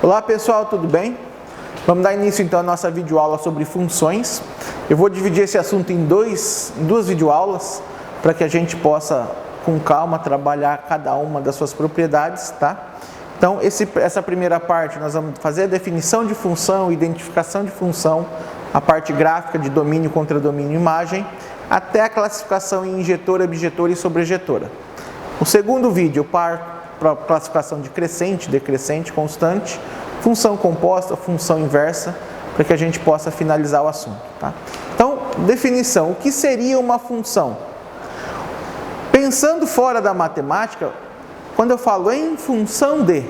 Olá pessoal, tudo bem? Vamos dar início então à nossa videoaula sobre funções. Eu vou dividir esse assunto em duas videoaulas para que a gente possa com calma trabalhar cada uma das suas propriedades, tá? Então essa primeira parte nós vamos fazer a definição de função, identificação de função, a parte gráfica de domínio, contradomínio, imagem, até a classificação em injetora, objetora e sobrejetora. O segundo vídeo eu parto para a classificação de crescente, decrescente, constante, função composta, função inversa, para que a gente possa finalizar o assunto, tá? Então, definição, o que seria uma função? Pensando fora da matemática, quando eu falo em função de,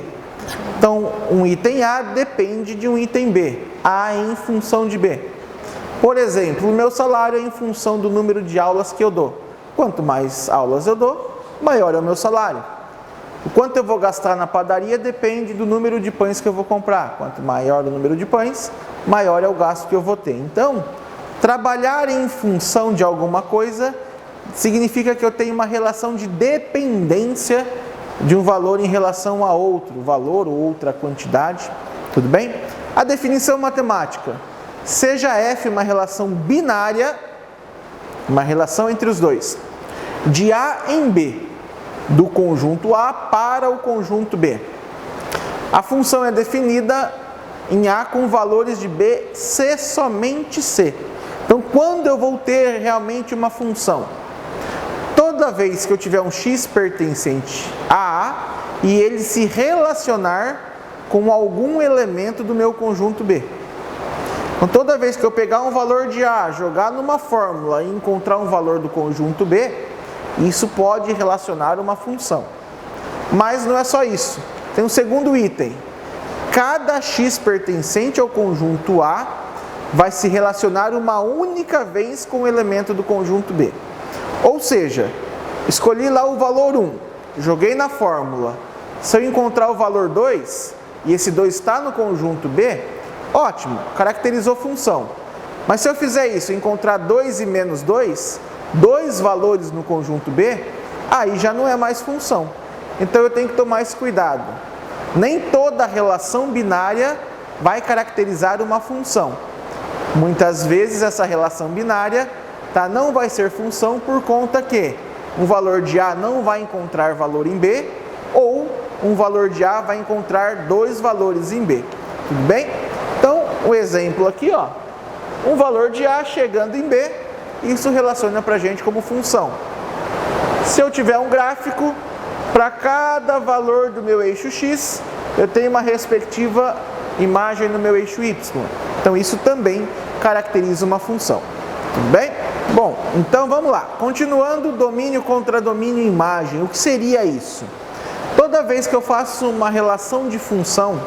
então um item A depende de um item B, A em função de B. Por exemplo, o meu salário é em função do número de aulas que eu dou. Quanto mais aulas eu dou, maior é o meu salário. O quanto eu vou gastar na padaria depende do número de pães que eu vou comprar. Quanto maior o número de pães, maior é o gasto que eu vou ter. Então, trabalhar em função de alguma coisa significa que eu tenho uma relação de dependência de um valor em relação a outro valor ou outra quantidade. Tudo bem? A definição matemática. Seja F uma relação binária, uma relação entre os dois, de A em B, do conjunto A para o conjunto B. A função é definida em A com valores de B se somente se. Então, quando eu vou ter realmente uma função? Toda vez que eu tiver um x pertencente a A e ele se relacionar com algum elemento do meu conjunto B. Então, toda vez que eu pegar um valor de A, jogar numa fórmula e encontrar um valor do conjunto B, isso pode relacionar uma função. Mas não é só isso. Tem um segundo item. Cada x pertencente ao conjunto A vai se relacionar uma única vez com o elemento do conjunto B. Ou seja, escolhi lá o valor 1, joguei na fórmula. Se eu encontrar o valor 2, e esse 2 está no conjunto B, ótimo, caracterizou função. Mas se eu fizer isso, encontrar 2 e menos 2, dois valores no conjunto B, aí já não é mais função. Então eu tenho que tomar esse cuidado. Nem toda relação binária vai caracterizar uma função. Muitas vezes essa relação binária não vai ser função por conta que um valor de A não vai encontrar valor em B, ou um valor de A vai encontrar dois valores em B. Tudo bem? Então, o exemplo aqui, um valor de A chegando em B, isso relaciona para a gente como função. Se eu tiver um gráfico, para cada valor do meu eixo X, eu tenho uma respectiva imagem no meu eixo Y. Então isso também caracteriza uma função. Tudo bem? Bom, então vamos lá. Continuando, domínio, contradomínio e imagem. O que seria isso? Toda vez que eu faço uma relação de função,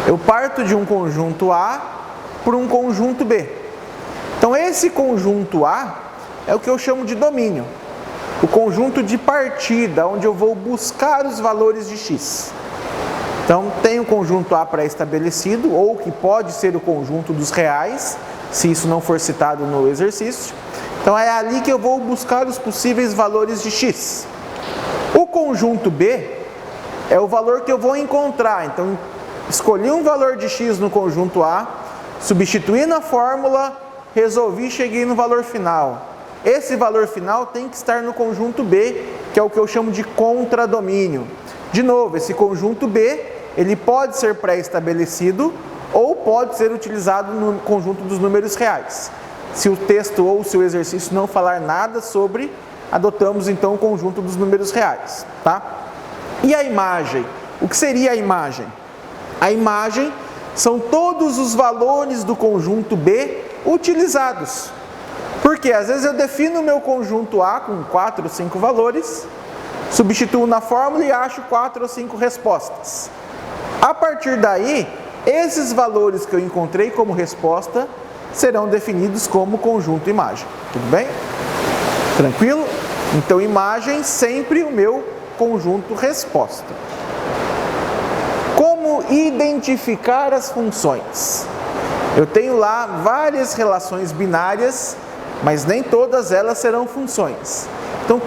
eu parto de um conjunto A por um conjunto B. Então esse conjunto A é o que eu chamo de domínio, o conjunto de partida, onde eu vou buscar os valores de x. Então tem o conjunto A pré-estabelecido, ou que pode ser o conjunto dos reais, se isso não for citado no exercício. Então é ali que eu vou buscar os possíveis valores de x. O conjunto B é o valor que eu vou encontrar. Então escolhi um valor de x no conjunto A, substituí na fórmula, resolvi e cheguei no valor final. Esse valor final tem que estar no conjunto B, que é o que eu chamo de contradomínio. De novo, esse conjunto B, ele pode ser pré-estabelecido ou pode ser utilizado no conjunto dos números reais. Se o texto ou se o exercício não falar nada sobre, adotamos então o conjunto dos números reais, tá? E a imagem? O que seria a imagem? A imagem são todos os valores do conjunto B utilizados. Porque às vezes eu defino o meu conjunto A com 4 ou 5 valores, substituo na fórmula e acho 4 ou 5 respostas. A partir daí, esses valores que eu encontrei como resposta serão definidos como conjunto imagem. Tudo bem? Tranquilo? Então imagem sempre o meu conjunto resposta. Como identificar as funções? Eu tenho lá várias relações binárias, mas nem todas elas serão funções. Então,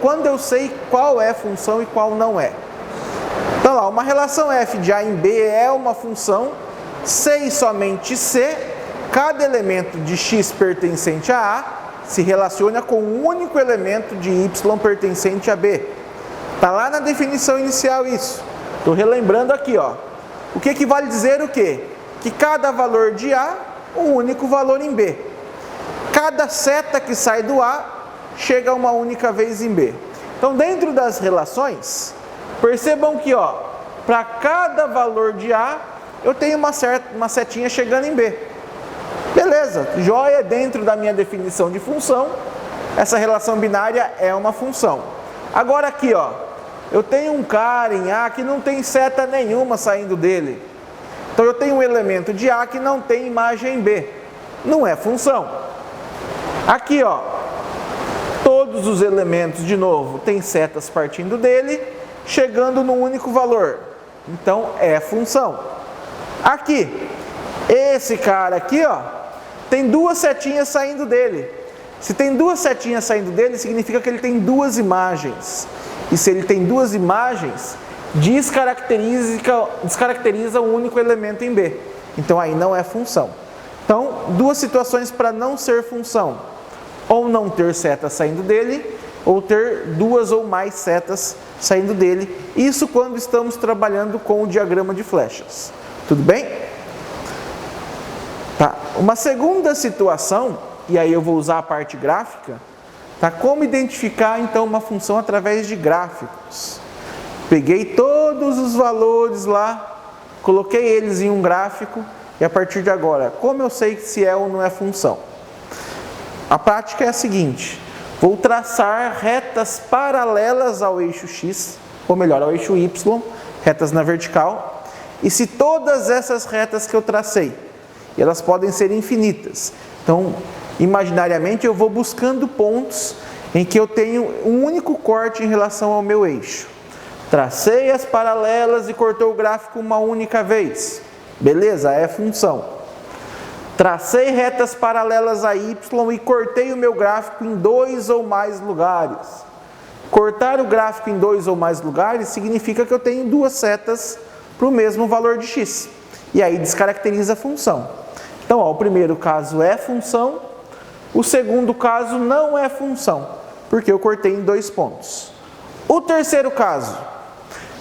quando eu sei qual é função e qual não é? Então lá, uma relação f de A em B é uma função se e somente se cada elemento de x pertencente a A se relaciona com um único elemento de y pertencente a B. Está lá na definição inicial isso. Estou relembrando aqui, ó. O que vale dizer o quê? Que cada valor de A, um único valor em B. Cada seta que sai do A chega uma única vez em B. Então, dentro das relações, percebam que, ó, para cada valor de A, eu tenho uma setinha chegando em B. Beleza, joia, dentro da minha definição de função, essa relação binária é uma função. Agora aqui, ó, eu tenho um cara em A que não tem seta nenhuma saindo dele. Então eu tenho um elemento de A que não tem imagem em B. Não é função. Aqui, ó, todos os elementos, de novo, têm setas partindo dele, chegando num único valor. Então é função. Aqui, esse cara aqui, ó, tem duas setinhas saindo dele. Se tem duas setinhas saindo dele, significa que ele tem duas imagens. E se ele tem duas imagens, descaracteriza um único elemento em B. Então aí não é função. Então, duas situações para não ser função. Ou não ter seta saindo dele, ou ter duas ou mais setas saindo dele. Isso quando estamos trabalhando com o diagrama de flechas. Tudo bem? Tá. Uma segunda situação, e aí eu vou usar a parte gráfica, tá? Como identificar então uma função através de gráficos. Peguei todos os valores lá, coloquei eles em um gráfico, e a partir de agora, como eu sei se é ou não é função? A prática é a seguinte: vou traçar retas paralelas ao eixo x, ou melhor, ao eixo y, retas na vertical, e se todas essas retas que eu tracei, e elas podem ser infinitas, então imaginariamente eu vou buscando pontos em que eu tenho um único corte em relação ao meu eixo. Tracei as paralelas e cortou o gráfico uma única vez. Beleza, é função. Tracei retas paralelas a y e cortei o meu gráfico em dois ou mais lugares. Cortar o gráfico em dois ou mais lugares significa que eu tenho duas setas para o mesmo valor de x. E aí descaracteriza a função. Então, ó, o primeiro caso é função, o segundo caso não é função, porque eu cortei em dois pontos. O terceiro caso,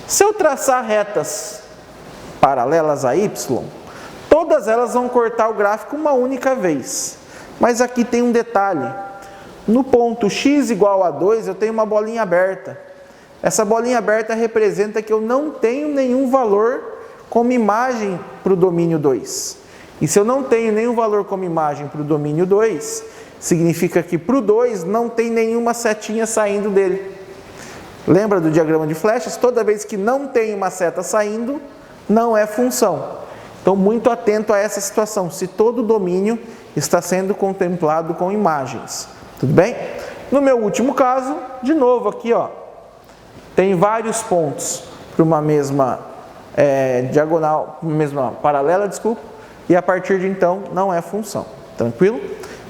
se eu traçar retas paralelas a y, todas elas vão cortar o gráfico uma única vez. Mas aqui tem um detalhe. No ponto x igual a 2, eu tenho uma bolinha aberta. Essa bolinha aberta representa que eu não tenho nenhum valor como imagem para o domínio 2. E se eu não tenho nenhum valor como imagem para o domínio 2, significa que para o 2 não tem nenhuma setinha saindo dele. Lembra do diagrama de flechas? Toda vez que não tem uma seta saindo, não é função. Então, muito atento a essa situação, se todo o domínio está sendo contemplado com imagens. Tudo bem? No meu último caso, de novo aqui, ó, tem vários pontos para uma mesma diagonal, uma mesma paralela, desculpa, e a partir de então não é função. Tranquilo?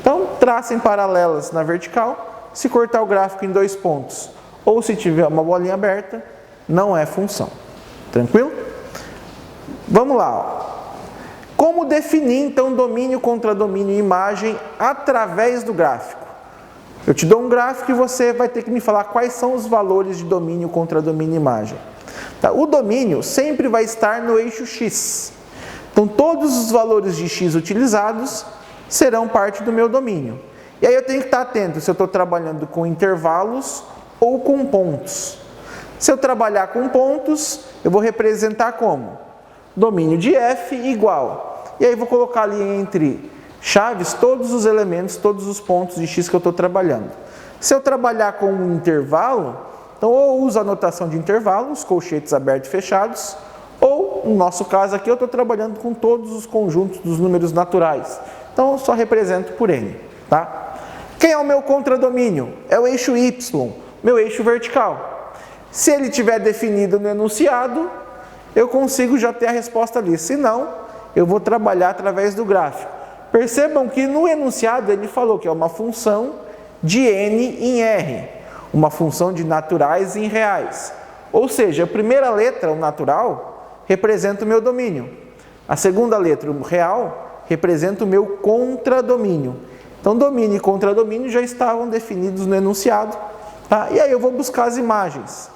Então, tracem paralelas na vertical. Se cortar o gráfico em dois pontos, ou se tiver uma bolinha aberta, não é função. Tranquilo? Vamos lá, ó. Como definir então domínio, contradomínio e imagem através do gráfico? Eu te dou um gráfico e você vai ter que me falar quais são os valores de domínio, contradomínio e imagem. Tá? O domínio sempre vai estar no eixo x. Então todos os valores de x utilizados serão parte do meu domínio. E aí eu tenho que estar atento se eu estou trabalhando com intervalos ou com pontos. Se eu trabalhar com pontos, eu vou representar como? Domínio de f igual. E aí vou colocar ali entre chaves todos os elementos, todos os pontos de x que eu estou trabalhando. Se eu trabalhar com um intervalo, então ou uso a notação de intervalo, os colchetes abertos e fechados, ou, no nosso caso aqui, eu estou trabalhando com todos os conjuntos dos números naturais. Então, eu só represento por n. Tá? Quem é o meu contradomínio? É o eixo y, meu eixo vertical. Se ele estiver definido no enunciado, eu consigo já ter a resposta ali. Se não, eu vou trabalhar através do gráfico. Percebam que no enunciado ele falou que é uma função de n em r, uma função de naturais em reais. Ou seja, a primeira letra, o natural, representa o meu domínio. A segunda letra, o real, representa o meu contradomínio. Então, domínio e contradomínio já estavam definidos no enunciado, tá? E aí eu vou buscar as imagens.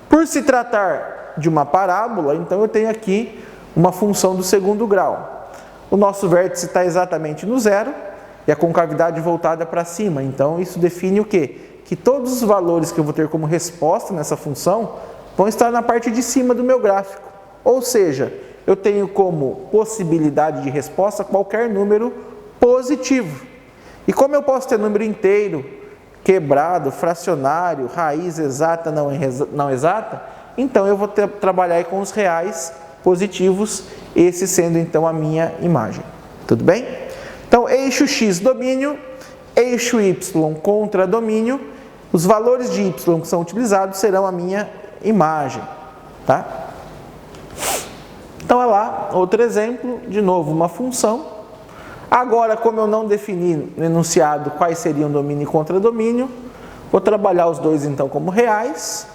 Por se tratar de uma parábola, então eu tenho aqui uma função do segundo grau. O nosso vértice está exatamente no zero e a concavidade voltada para cima. Então, isso define o quê? Que todos os valores que eu vou ter como resposta nessa função vão estar na parte de cima do meu gráfico. Ou seja, eu tenho como possibilidade de resposta qualquer número positivo. E como eu posso ter número inteiro, quebrado, fracionário, raiz exata, não exata, então eu vou trabalhar aí com os reais positivos, esse sendo então a minha imagem. Tudo bem? Então, eixo X domínio, eixo Y contradomínio, os valores de Y que são utilizados serão a minha imagem, tá? Então, é lá, outro exemplo, de novo, uma função. Agora, como eu não defini no enunciado quais seriam domínio e contradomínio, vou trabalhar os dois então como reais,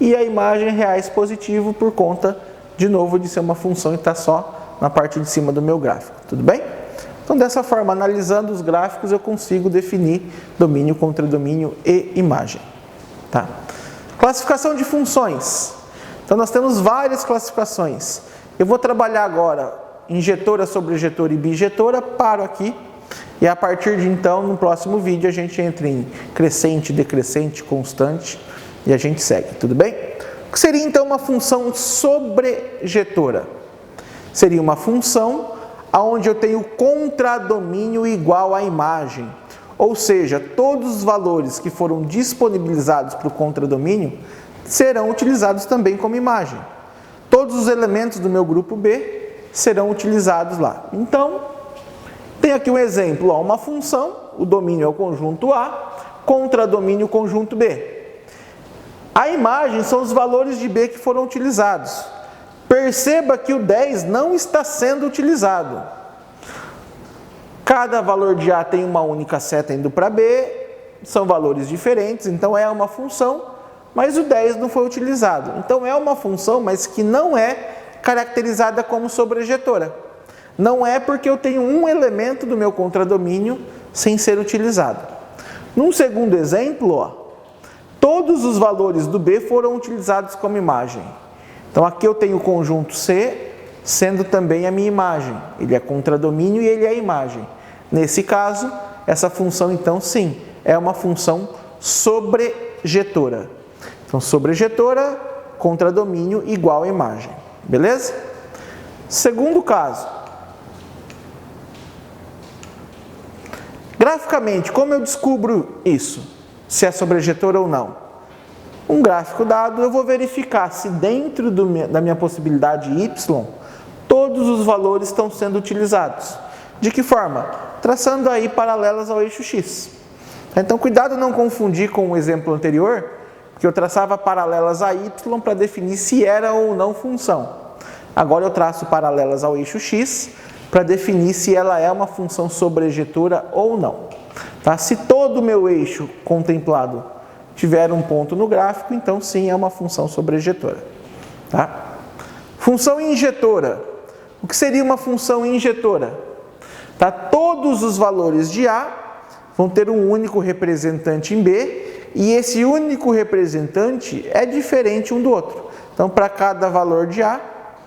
e a imagem reais positivo por conta, de novo, de ser uma função e estar só na parte de cima do meu gráfico, tudo bem? Então, dessa forma, analisando os gráficos, eu consigo definir domínio, contradomínio e imagem, tá? Classificação de funções. Então, nós temos várias classificações. Eu vou trabalhar agora injetora, sobrejetora e bijetora, paro aqui, e a partir de então, no próximo vídeo, a gente entra em crescente, decrescente, constante, e a gente segue, tudo bem? O que seria então uma função sobrejetora? Seria uma função onde eu tenho contradomínio igual à imagem, ou seja, todos os valores que foram disponibilizados para o contradomínio serão utilizados também como imagem. Todos os elementos do meu grupo B serão utilizados lá. Então, tem aqui um exemplo, ó, uma função, o domínio é o conjunto A, contradomínio o conjunto B. A imagem são os valores de B que foram utilizados. Perceba que o 10 não está sendo utilizado. Cada valor de A tem uma única seta indo para B, são valores diferentes, então é uma função, mas o 10 não foi utilizado. Então é uma função, mas que não é caracterizada como sobrejetora. Não é porque eu tenho um elemento do meu contradomínio sem ser utilizado. Num segundo exemplo, ó, todos os valores do B foram utilizados como imagem. Então aqui eu tenho o conjunto C, sendo também a minha imagem. Ele é contradomínio e ele é imagem. Nesse caso, essa função então sim, é uma função sobrejetora. Então sobrejetora, contradomínio igual a imagem. Beleza? Segundo caso. Graficamente, como eu descubro isso? Se é sobrejetora ou não? Um gráfico dado, eu vou verificar se dentro da minha possibilidade Y, todos os valores estão sendo utilizados. De que forma? Traçando aí paralelas ao eixo X. Então, cuidado não confundir com o exemplo anterior, que eu traçava paralelas a Y para definir se era ou não função. Agora eu traço paralelas ao eixo X para definir se ela é uma função sobrejetora ou não. Tá? Se todo o meu eixo contemplado tiver um ponto no gráfico, então sim é uma função sobrejetora. Tá? Função injetora. O que seria uma função injetora? Tá? Todos os valores de A vão ter um único representante em B, e esse único representante é diferente um do outro. Então, para cada valor de A,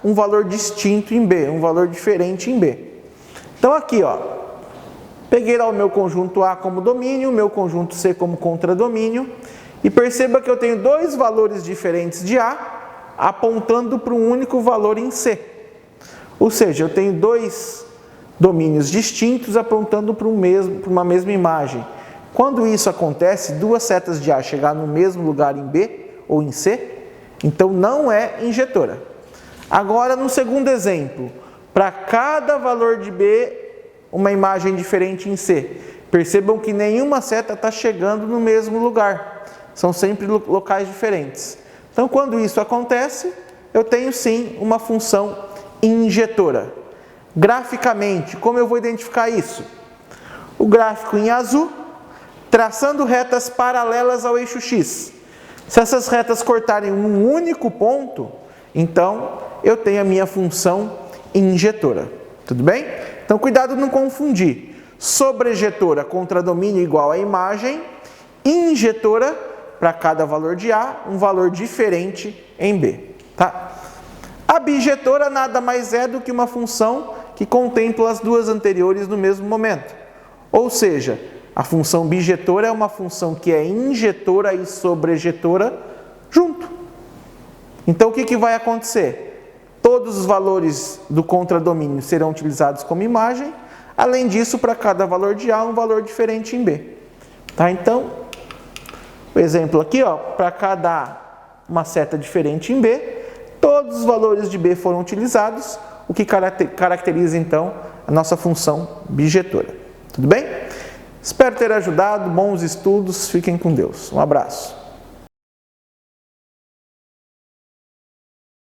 um valor distinto em B, um valor diferente em B. Então, aqui, ó, peguei lá o meu conjunto A como domínio, o meu conjunto C como contradomínio, e perceba que eu tenho dois valores diferentes de A, apontando para um único valor em C. Ou seja, eu tenho dois domínios distintos apontando para uma mesma imagem. Quando isso acontece, duas setas de A chegar no mesmo lugar em B ou em C, então não é injetora. Agora, no segundo exemplo, para cada valor de B, uma imagem diferente em C. Percebam que nenhuma seta está chegando no mesmo lugar. São sempre locais diferentes. Então, quando isso acontece, eu tenho sim uma função injetora. Graficamente, como eu vou identificar isso? O gráfico em azul, traçando retas paralelas ao eixo X. Se essas retas cortarem um único ponto, então eu tenho a minha função injetora. Tudo bem? Então cuidado não confundir. Sobrejetora contra domínio igual a imagem, injetora para cada valor de A, um valor diferente em B. Tá? A bijetora nada mais é do que uma função que contempla as duas anteriores no mesmo momento. Ou seja, a função bijetora é uma função que é injetora e sobrejetora junto. Então o que vai acontecer? Todos os valores do contradomínio serão utilizados como imagem. Além disso, para cada valor de A, um valor diferente em B. Tá? Então, o exemplo aqui, para cada A, uma seta diferente em B, todos os valores de B foram utilizados, o que caracteriza então a nossa função bijetora. Tudo bem? Espero ter ajudado, bons estudos, fiquem com Deus. Um abraço.